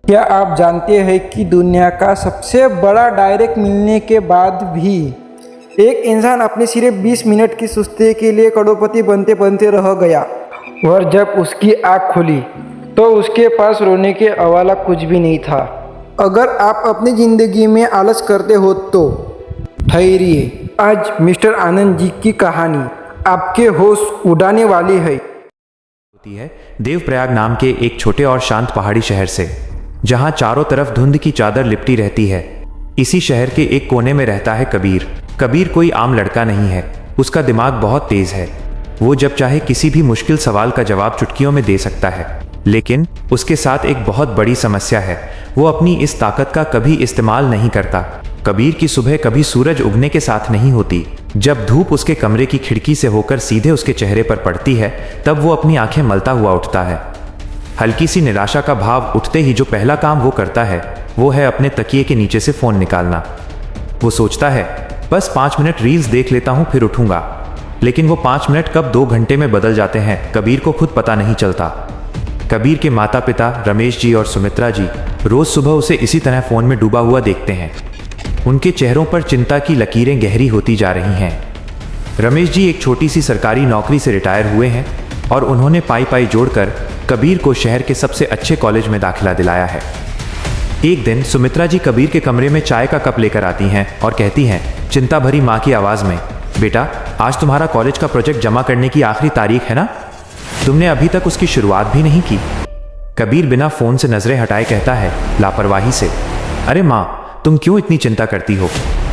क्या आप जानते हैं कि दुनिया का सबसे बड़ा डायरेक्ट मिलने के बाद भी एक इंसान अपने सिर्फ 20 मिनट की सुस्ती के लिए करोड़पति बनते बनते रह गया और जब उसकी आँख खुली तो उसके पास रोने के अलावा कुछ भी नहीं था। अगर आप अपनी ज़िंदगी में आलस करते हो तो ठहरिए, आज मिस्टर आनंद जी की कहानी आपके होश उड़ाने वाली है। होती है देवप्रयाग नाम के एक छोटे और शांत पहाड़ी शहर से, जहां चारों तरफ धुंध की चादर लिपटी रहती है। इसी शहर के एक कोने में रहता है कबीर। कबीर कोई आम लड़का नहीं है, उसका दिमाग बहुत तेज है। वो जब चाहे किसी भी मुश्किल सवाल का जवाब चुटकियों में दे सकता है। लेकिन उसके साथ एक बहुत बड़ी समस्या है, वो अपनी इस ताकत का कभी इस्तेमाल नहीं करता। कबीर की सुबह कभी सूरज उगने के साथ नहीं होती। जब धूप उसके कमरे की खिड़की से होकर सीधे उसके चेहरे पर पड़ती है, तब वो अपनी आंखें मलता हुआ उठता है। हल्की सी निराशा का भाव उठते ही जो पहला काम वो करता है वो है अपने तकिए के नीचे से फ़ोन निकालना। वो सोचता है बस 5 मिनट रील्स देख लेता हूँ फिर उठूँगा। लेकिन वो 5 मिनट कब 2 घंटे में बदल जाते हैं, कबीर को खुद पता नहीं चलता। कबीर के माता पिता रमेश जी और सुमित्रा जी रोज़ सुबह उसे इसी तरह फ़ोन में डूबा हुआ देखते हैं। उनके चेहरों पर चिंता की लकीरें गहरी होती जा रही हैं। रमेश जी एक छोटी सी सरकारी नौकरी से रिटायर हुए हैं और उन्होंने पाई पाई जोड़कर कबीर को शहर के सबसे अच्छे कॉलेज में दाखिला दिलाया है। एक दिन सुमित्रा जी कबीर के कमरे में चाय का कप लेकर आती हैं और कहती हैं चिंता भरी माँ की आवाज़ में, बेटा आज तुम्हारा कॉलेज का प्रोजेक्ट जमा करने की आखिरी तारीख है ना? तुमने अभी तक उसकी शुरुआत भी नहीं की। कबीर बिना फ़ोन से नज़रें हटाए कहता है लापरवाही से, अरे माँ तुम क्यों इतनी चिंता करती हो?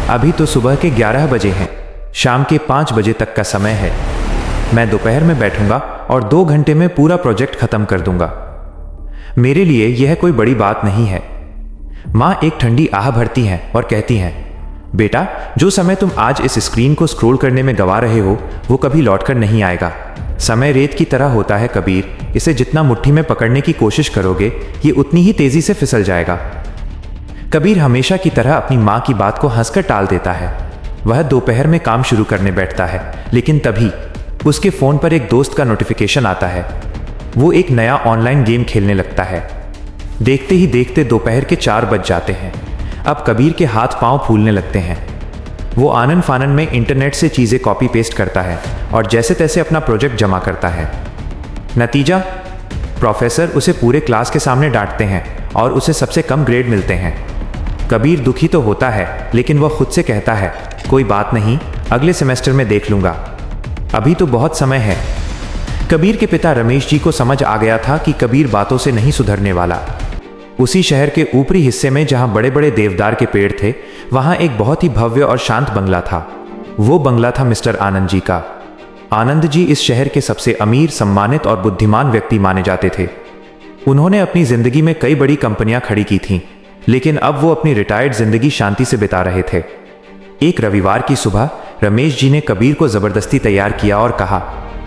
अभी तो सुबह के 11 बजे हैं, शाम के 5 बजे तक का समय है। मैं दोपहर में बैठूंगा और 2 घंटे में पूरा प्रोजेक्ट खत्म कर दूंगा। मेरे लिए यह कोई बड़ी बात नहीं है। माँ एक ठंडी आह भरती हैं और कहती हैं, बेटा जो समय तुम आज इस स्क्रीन को स्क्रॉल करने में गंवा रहे हो वो कभी लौटकर नहीं आएगा। समय रेत की तरह होता है कबीर, इसे जितना मुट्ठी में पकड़ने की कोशिश करोगे ये उतनी ही तेजी से फिसल जाएगा। कबीर हमेशा की तरह अपनी माँ की बात को हंसकर टाल देता है। वह दोपहर में काम शुरू करने बैठता है, लेकिन तभी उसके फ़ोन पर एक दोस्त का नोटिफिकेशन आता है। वो एक नया ऑनलाइन गेम खेलने लगता है। देखते ही देखते दोपहर के 4 बज जाते हैं। अब कबीर के हाथ पांव फूलने लगते हैं। वो आनन फानन में इंटरनेट से चीज़ें कॉपी पेस्ट करता है और जैसे तैसे अपना प्रोजेक्ट जमा करता है। नतीजा, प्रोफेसर उसे पूरे क्लास के सामने डांटते हैं और उसे सबसे कम ग्रेड मिलते हैं। कबीर दुखी तो होता है, लेकिन वह खुद से कहता है कोई बात नहीं, अगले सेमेस्टर में देख लूँगा, अभी तो बहुत समय है। कबीर के पिता रमेश जी को समझ आ गया था कि कबीर बातों से नहीं सुधरने वाला। उसी शहर के ऊपरी हिस्से में जहां बड़े बड़े देवदार के पेड़ थे, वहां एक बहुत ही भव्य और शांत बंगला था। वो बंगला था मिस्टर आनंद जी का। आनंद जी इस शहर के सबसे अमीर, सम्मानित और बुद्धिमान व्यक्ति माने जाते थे। उन्होंने अपनी जिंदगी में कई बड़ी कंपनियां खड़ी की थीं, लेकिन अब वो अपनी रिटायर्ड जिंदगी शांति से बिता रहे थे। एक रविवार की सुबह रमेश जी ने कबीर को जबरदस्ती तैयार किया और कहा,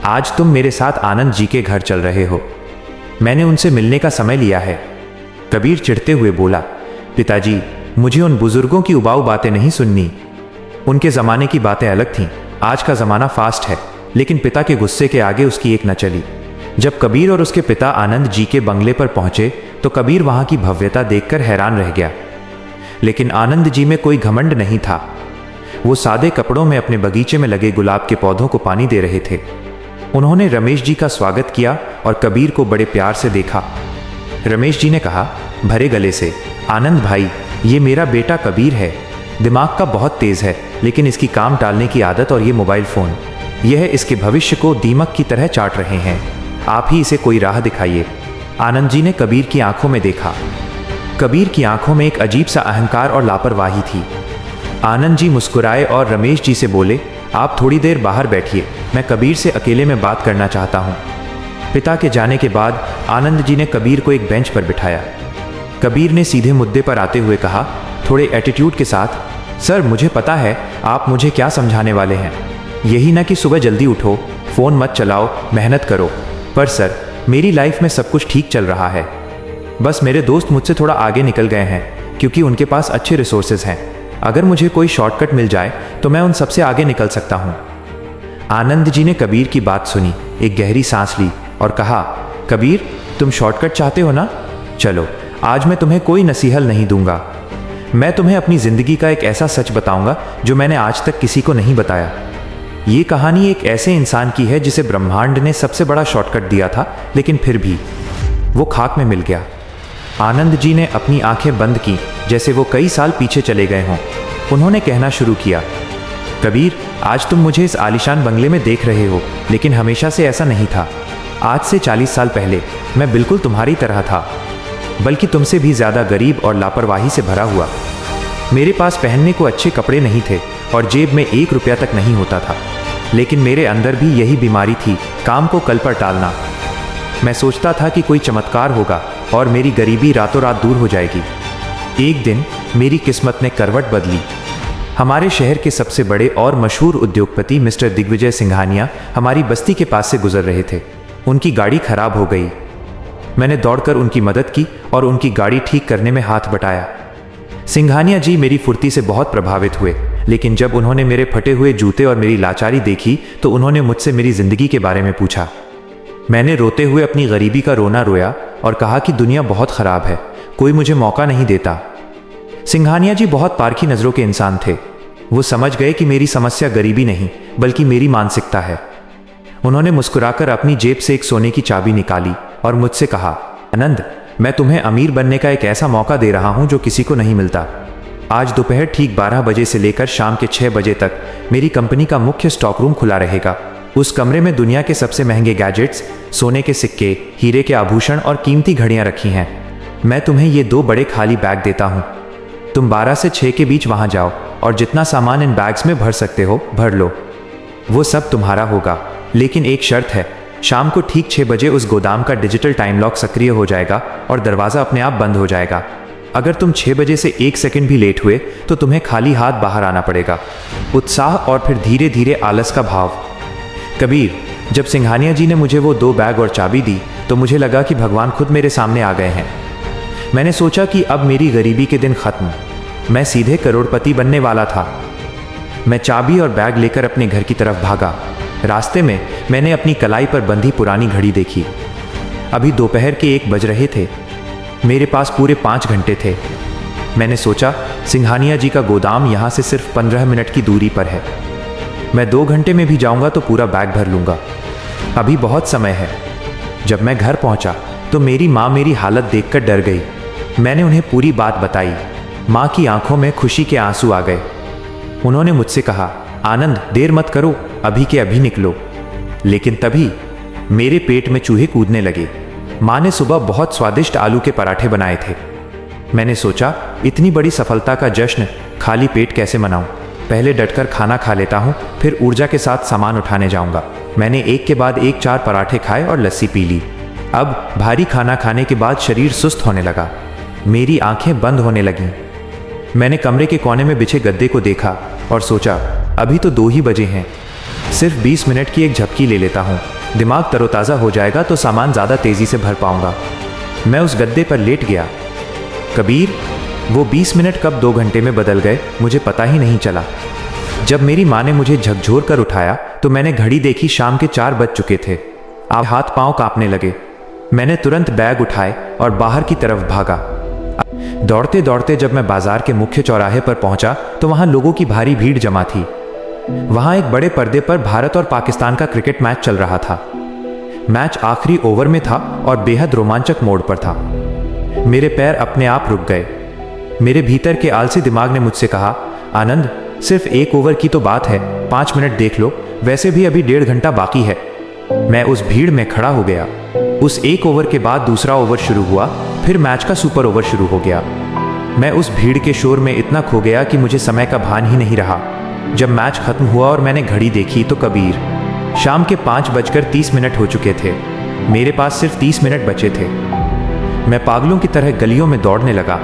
आज तुम मेरे साथ आनंद जी के घर चल रहे हो, मैंने उनसे मिलने का समय लिया है। कबीर चिढ़ते हुए बोला, पिताजी मुझे उन बुजुर्गों की उबाऊ बातें नहीं सुननी। उनके ज़माने की बातें अलग थीं, आज का ज़माना फास्ट है। लेकिन पिता के गुस्से के आगे उसकी एक न चली। जब कबीर और उसके पिता आनंद जी के बंगले पर पहुंचे तो कबीर वहां की भव्यता देखकर हैरान रह गया। लेकिन आनंद जी में कोई घमंड नहीं था। वो सादे कपड़ों में अपने बगीचे में लगे गुलाब के पौधों को पानी दे रहे थे। उन्होंने रमेश जी का स्वागत किया और कबीर को बड़े प्यार से देखा। रमेश जी ने कहा भरे गले से, आनंद भाई ये मेरा बेटा कबीर है। दिमाग का बहुत तेज है, लेकिन इसकी काम टालने की आदत और ये मोबाइल फ़ोन, यह इसके भविष्य को दीमक की तरह चाट रहे हैं। आप ही इसे कोई राह दिखाइए। आनंद जी ने कबीर की आंखों में देखा। कबीर की आंखों में एक अजीब सा अहंकार और लापरवाही थी। आनंद जी मुस्कुराए और रमेश जी से बोले, आप थोड़ी देर बाहर बैठिए, मैं कबीर से अकेले में बात करना चाहता हूँ। पिता के जाने के बाद आनंद जी ने कबीर को एक बेंच पर बिठाया। कबीर ने सीधे मुद्दे पर आते हुए कहा, थोड़े एटीट्यूड के साथ, सर मुझे पता है आप मुझे क्या समझाने वाले हैं। यही ना कि सुबह जल्दी उठो, फ़ोन मत चलाओ, मेहनत करो। पर सर मेरी लाइफ में सब कुछ ठीक चल रहा है। बस मेरे दोस्त मुझसे थोड़ा आगे निकल गए हैं क्योंकि उनके पास अच्छे रिसोर्सेज हैं। अगर मुझे कोई शॉर्टकट मिल जाए तो मैं उन सबसे आगे निकल सकता हूँ। आनंद जी ने कबीर की बात सुनी, एक गहरी सांस ली और कहा, कबीर तुम शॉर्टकट चाहते हो ना? चलो आज मैं तुम्हें कोई नसीहत नहीं दूंगा। मैं तुम्हें अपनी ज़िंदगी का एक ऐसा सच बताऊंगा जो मैंने आज तक किसी को नहीं बताया। ये कहानी एक ऐसे इंसान की है जिसे ब्रह्मांड ने सबसे बड़ा शॉर्टकट दिया था, लेकिन फिर भी वो खाक में मिल गया। आनंद जी ने अपनी आंखें बंद की, जैसे वो कई साल पीछे चले गए हों। उन्होंने कहना शुरू किया, कबीर, आज तुम मुझे इस आलीशान बंगले में देख रहे हो, लेकिन हमेशा से ऐसा नहीं था। आज से 40 साल पहले मैं बिल्कुल तुम्हारी तरह था, बल्कि तुमसे भी ज़्यादा गरीब और लापरवाही से भरा हुआ। मेरे पास पहनने को अच्छे कपड़े नहीं थे और जेब में 1 रुपया तक नहीं होता था, लेकिन मेरे अंदर भी यही बीमारी थी, काम को कल पर टालना। मैं सोचता था कि कोई चमत्कार होगा और मेरी गरीबी रातों रात दूर हो जाएगी। एक दिन मेरी किस्मत ने करवट बदली। हमारे शहर के सबसे बड़े और मशहूर उद्योगपति मिस्टर दिग्विजय सिंघानिया हमारी बस्ती के पास से गुजर रहे थे। उनकी गाड़ी खराब हो गई। मैंने दौड़कर उनकी मदद की और उनकी गाड़ी ठीक करने में हाथ बटाया। सिंघानिया जी मेरी फुर्ती से बहुत प्रभावित हुए, लेकिन जब उन्होंने मेरे फटे हुए जूते और मेरी लाचारी देखी तो उन्होंने मुझसे मेरी ज़िंदगी के बारे में पूछा। मैंने रोते हुए अपनी गरीबी का रोना रोया और कहा कि दुनिया बहुत ख़राब है, कोई मुझे मौका नहीं देता। सिंघानिया जी बहुत पारखी नज़रों के इंसान थे। वो समझ गए कि मेरी समस्या गरीबी नहीं, बल्कि मेरी मानसिकता है। उन्होंने मुस्कुराकर अपनी जेब से एक सोने की चाबी निकाली और मुझसे कहा, आनंद, मैं तुम्हें अमीर बनने का एक ऐसा मौका दे रहा हूं जो किसी को नहीं मिलता। आज दोपहर ठीक 12 बजे से लेकर शाम के 6 बजे तक मेरी कंपनी का मुख्य स्टॉक रूम खुला रहेगा। उस कमरे में दुनिया के सबसे महंगे गैजेट्स, सोने के सिक्के, हीरे के आभूषण और कीमती घड़ियां रखी हैं। मैं तुम्हें ये 2 बड़े खाली बैग देता हूँ। तुम 12 से 6 के बीच वहाँ जाओ और जितना सामान इन बैग्स में भर सकते हो भर लो। वो सब तुम्हारा होगा, लेकिन एक शर्त है, शाम को ठीक 6 बजे उस गोदाम का डिजिटल टाइम लॉक सक्रिय हो जाएगा और दरवाज़ा अपने आप बंद हो जाएगा। अगर तुम 6 बजे से 1 सेकंड भी लेट हुए तो तुम्हें खाली हाथ बाहर आना पड़ेगा। उत्साह और फिर धीरे धीरे आलस का भाव। कबीर, जब सिंघानिया जी ने मुझे वो 2 बैग और चाबी दी तो मुझे लगा कि भगवान खुद मेरे सामने आ गए हैं। मैंने सोचा कि अब मेरी गरीबी के दिन खत्म, मैं सीधे करोड़पति बनने वाला था। मैं चाबी और बैग लेकर अपने घर की तरफ भागा। रास्ते में मैंने अपनी कलाई पर बंधी पुरानी घड़ी देखी। अभी दोपहर के 1 बज रहे थे। मेरे पास पूरे 5 घंटे थे। मैंने सोचा, सिंघानिया जी का गोदाम यहाँ से सिर्फ 15 मिनट की दूरी पर है। मैं 2 घंटे में भी जाऊँगा तो पूरा बैग भर लूँगा। अभी बहुत समय है। जब मैं घर पहुँचा तो मेरी माँ मेरी हालत देखकर डर गई। मैंने उन्हें पूरी बात बताई। माँ की आंखों में खुशी के आंसू आ गए। उन्होंने मुझसे कहा, आनंद, देर मत करो, अभी के अभी निकलो। लेकिन तभी मेरे पेट में चूहे कूदने लगे। माँ ने सुबह बहुत स्वादिष्ट आलू के पराठे बनाए थे। मैंने सोचा, इतनी बड़ी सफलता का जश्न खाली पेट कैसे मनाऊं? पहले डटकर खाना खा लेता हूं, फिर ऊर्जा के साथ सामान उठाने जाऊंगा। मैंने एक के बाद एक 4 पराठे खाए और लस्सी पी ली। अब भारी खाना खाने के बाद शरीर सुस्त होने लगा। मेरी आंखें बंद होने लगीं। मैंने कमरे के कोने में बिछे गद्दे को देखा और सोचा, अभी तो 2 ही बजे हैं। सिर्फ 20 मिनट की एक झपकी ले लेता हूँ, दिमाग तरोताज़ा हो जाएगा तो सामान ज़्यादा तेज़ी से भर पाऊंगा। मैं उस गद्दे पर लेट गया। कबीर, वो 20 मिनट कब 2 घंटे में बदल गए मुझे पता ही नहीं चला। जब मेरी माँ ने मुझे झकझोर कर उठाया तो मैंने घड़ी देखी, शाम के 4 बज चुके थे। अब हाथ पांव कांपने लगे। मैंने तुरंत बैग उठाए और बाहर की तरफ भागा। दौड़ते दौड़ते जब मैं बाजार के मुख्य चौराहे पर पहुंचा तो वहां लोगों की भारी भीड़ जमा थी। वहां एक बड़े पर्दे पर भारत और पाकिस्तान का क्रिकेट मैच चल रहा था। मैच आखिरी ओवर में था और बेहद रोमांचक मोड़ पर था। मेरे पैर अपने आप रुक गए। मेरे भीतर के आलसी दिमाग ने मुझसे कहा, आनंद, सिर्फ 1 ओवर की तो बात है, 5 मिनट देख लो, वैसे भी अभी 1.5 घंटा बाकी है। मैं उस भीड़ में खड़ा हो गया। उस 1 ओवर के बाद दूसरा ओवर शुरू हुआ, फिर मैच का सुपर ओवर शुरू हो गया। मैं उस भीड़ के शोर में इतना खो गया कि मुझे समय का भान ही नहीं रहा। जब मैच खत्म हुआ और मैंने घड़ी देखी तो कबीर, शाम के 5:30 हो चुके थे। मेरे पास सिर्फ 30 मिनट बचे थे। मैं पागलों की तरह गलियों में दौड़ने लगा।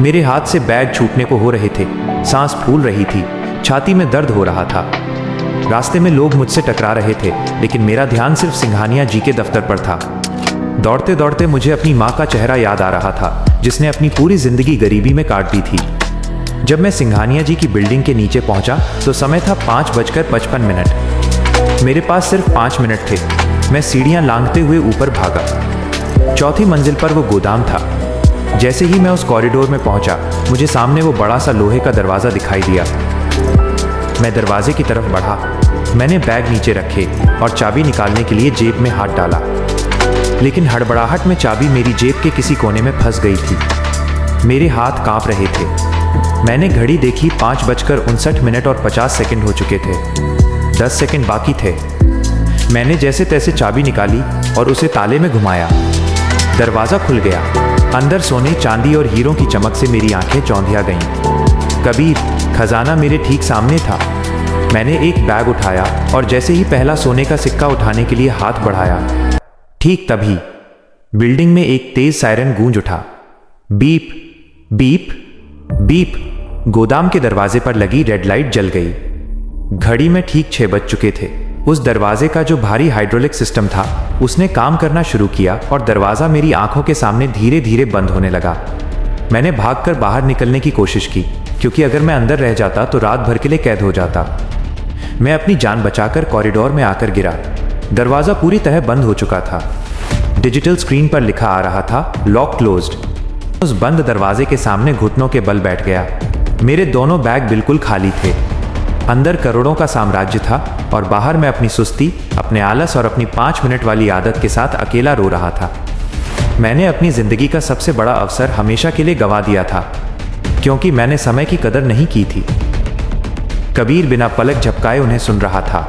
मेरे हाथ से बैग छूटने को हो रहे थे, सांस फूल रही थी, छाती में दर्द हो रहा था। रास्ते में लोग मुझसे टकरा रहे थे, लेकिन मेरा ध्यान सिर्फ सिंघानिया जी के दफ्तर पर था। दौड़ते दौड़ते मुझे अपनी माँ का चेहरा याद आ रहा था, जिसने अपनी पूरी जिंदगी गरीबी में काट दी थी। जब मैं सिंघानिया जी की बिल्डिंग के नीचे पहुंचा तो समय था 5:55। मेरे पास सिर्फ 5 मिनट थे। मैं सीढ़ियां लांघते हुए ऊपर भागा। चौथी मंजिल पर वो गोदाम था जैसे ही मैं उस कॉरिडोर में पहुंचा, मुझे सामने वो बड़ा सा लोहे का दरवाज़ा दिखाई दिया। मैं दरवाजे की तरफ बढ़ा। मैंने बैग नीचे रखे और चाबी निकालने के लिए जेब में हाथ डाला, लेकिन हड़बड़ाहट में चाबी मेरी जेब के किसी कोने में फंस गई थी। मेरे हाथ कांप रहे थे। मैंने घड़ी देखी, 5:59 और 50 सेकंड हो चुके थे। 10 सेकंड बाकी थे। मैंने जैसे तैसे चाबी निकाली और उसे ताले में घुमाया। दरवाज़ा खुल गया। अंदर सोने, चांदी और हीरों की चमक से मेरी आंखें चौंधिया गईं। कबीर, खजाना मेरे ठीक सामने था। मैंने एक बैग उठाया और जैसे ही पहला सोने का सिक्का उठाने के लिए हाथ बढ़ाया, ठीक तभी बिल्डिंग में एक तेज सायरन गूंज उठा। Beep beep beep. गोदाम के दरवाजे पर लगी रेड लाइट जल गई। घड़ी में ठीक 6 बज चुके थे। उस दरवाजे का जो भारी हाइड्रोलिक सिस्टम था, उसने काम करना शुरू किया और दरवाज़ा मेरी आंखों के सामने धीरे धीरे बंद होने लगा। मैंने भागकर बाहर निकलने की कोशिश की, क्योंकि अगर मैं अंदर रह जाता तो रात भर के लिए कैद हो जाता। मैं अपनी जान बचाकर कॉरिडोर में आकर गिरा। दरवाज़ा पूरी तरह बंद हो चुका था। डिजिटल स्क्रीन पर लिखा आ रहा था, लॉक क्लोज्ड। उस बंद दरवाजे के सामने घुटनों के बल बैठ गया। मेरे दोनों बैग बिल्कुल खाली थे। अंदर करोड़ों का साम्राज्य था और बाहर मैं अपनी सुस्ती, अपने आलस और अपनी 5 मिनट वाली आदत के साथ अकेला रो रहा था। मैंने अपनी ज़िंदगी का सबसे बड़ा अवसर हमेशा के लिए गंवा दिया था, क्योंकि मैंने समय की कदर नहीं की थी। कबीर बिना पलक झपकाए उन्हें सुन रहा था।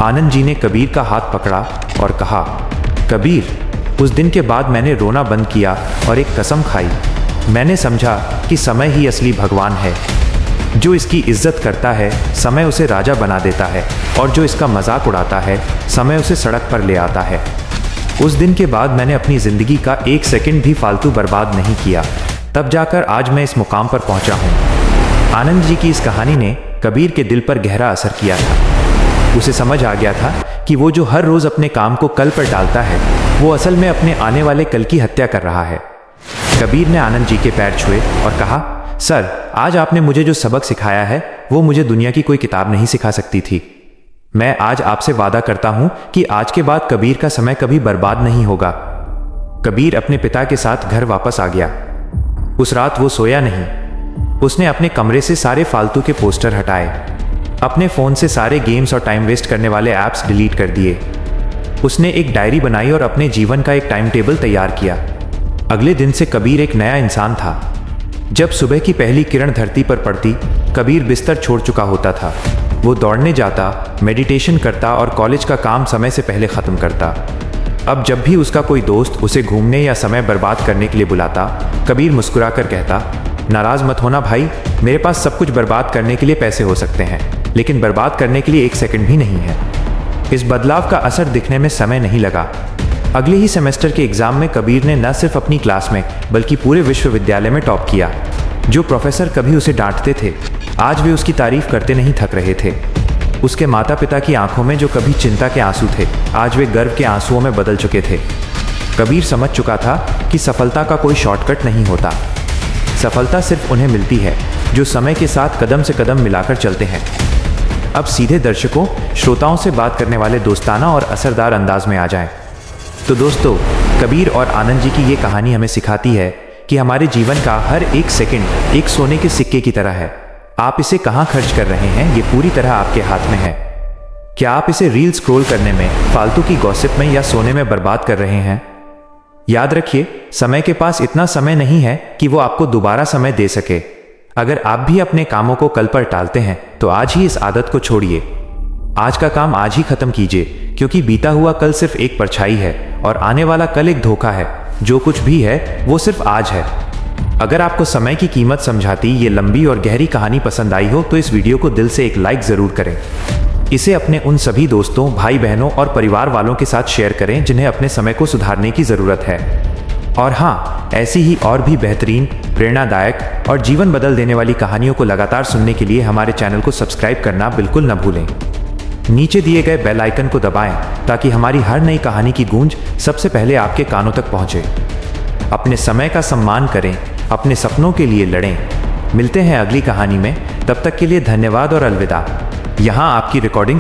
आनंद जी ने कबीर का हाथ पकड़ा और कहा, कबीर, उस दिन के बाद मैंने रोना बंद किया और एक कसम खाई। मैंने समझा कि समय ही असली भगवान है। जो इसकी इज्जत करता है, समय उसे राजा बना देता है, और जो इसका मजाक उड़ाता है, समय उसे सड़क पर ले आता है। उस दिन के बाद मैंने अपनी ज़िंदगी का 1 सेकंड भी फालतू बर्बाद नहीं किया। तब जाकर आज मैं इस मुकाम पर पहुंचा हूं। आनंद जी की इस कहानी ने कबीर के दिल पर गहरा असर किया था। उसे समझ आ गया था कि वो जो हर रोज़ अपने काम को कल पर टालता है, वो असल में अपने आने वाले कल की हत्या कर रहा है। कबीर ने आनंद जी के पैर छुए और कहा, सर, आज आपने मुझे जो सबक सिखाया है, वो मुझे दुनिया की कोई किताब नहीं सिखा सकती थी। मैं आज आपसे वादा करता हूं कि आज के बाद कबीर का समय कभी बर्बाद नहीं होगा। कबीर अपने पिता के साथ घर वापस आ गया। उस रात वो सोया नहीं। उसने अपने कमरे से सारे फालतू के पोस्टर हटाए, अपने फ़ोन से सारे गेम्स और टाइम वेस्ट करने वाले ऐप्स डिलीट कर दिए। उसने एक डायरी बनाई और अपने जीवन का एक टाइम टेबल तैयार किया। अगले दिन से कबीर एक नया इंसान था। जब सुबह की पहली किरण धरती पर पड़ती, कबीर बिस्तर छोड़ चुका होता था। वो दौड़ने जाता, मेडिटेशन करता और कॉलेज का काम समय से पहले ख़त्म करता। अब जब भी उसका कोई दोस्त उसे घूमने या समय बर्बाद करने के लिए बुलाता, कबीर मुस्कुराकर कहता, नाराज़ मत होना भाई, मेरे पास सब कुछ बर्बाद करने के लिए पैसे हो सकते हैं, लेकिन बर्बाद करने के लिए 1 सेकंड भी नहीं है। इस बदलाव का असर दिखने में समय नहीं लगा। अगले ही सेमेस्टर के एग्ज़ाम में कबीर ने न सिर्फ अपनी क्लास में बल्कि पूरे विश्वविद्यालय में टॉप किया। जो प्रोफेसर कभी उसे डांटते थे, आज वे उसकी तारीफ करते नहीं थक रहे थे। उसके माता पिता की आंखों में जो कभी चिंता के आंसू थे, आज वे गर्व के आंसुओं में बदल चुके थे। कबीर समझ चुका था कि सफलता का कोई शॉर्टकट नहीं होता। सफलता सिर्फ उन्हें मिलती है जो समय के साथ कदम से कदम मिलाकर चलते हैं। अब सीधे दर्शकों, श्रोताओं से बात करने वाले दोस्ताना और असरदार अंदाज में आ जाएं। तो दोस्तों, कबीर और आनंद जी की ये कहानी हमें सिखाती है कि हमारे जीवन का हर एक सेकंड एक सोने के सिक्के की तरह है। आप इसे कहाँ खर्च कर रहे हैं, ये पूरी तरह आपके हाथ में है। क्या आप इसे रील स्क्रॉल करने में, फालतू की गॉसिप में या सोने में बर्बाद कर रहे हैं? याद रखिए, समय के पास इतना समय नहीं है कि वो आपको दोबारा समय दे सके। अगर आप भी अपने कामों को कल पर टालते हैं, तो आज ही इस आदत को छोड़िए। आज का काम आज ही खत्म कीजिए, क्योंकि बीता हुआ कल सिर्फ एक परछाई है और आने वाला कल एक धोखा है। जो कुछ भी है वो सिर्फ आज है। अगर आपको समय की कीमत समझाती ये लंबी और गहरी कहानी पसंद आई हो, तो इस वीडियो को दिल से एक लाइक ज़रूर करें। इसे अपने उन सभी दोस्तों, भाई बहनों और परिवार वालों के साथ शेयर करें जिन्हें अपने समय को सुधारने की ज़रूरत है। और हाँ, ऐसी ही और भी बेहतरीन, प्रेरणादायक और जीवन बदल देने वाली कहानियों को लगातार सुनने के लिए हमारे चैनल को सब्सक्राइब करना बिल्कुल न भूलें। नीचे दिए गए बेल आइकन को दबाएं ताकि हमारी हर नई कहानी की गूंज सबसे पहले आपके कानों तक पहुंचे। अपने समय का सम्मान करें, अपने सपनों के लिए लड़ें। मिलते हैं अगली कहानी में, तब तक के लिए धन्यवाद और अलविदा। यहाँ आपकी रिकॉर्डिंग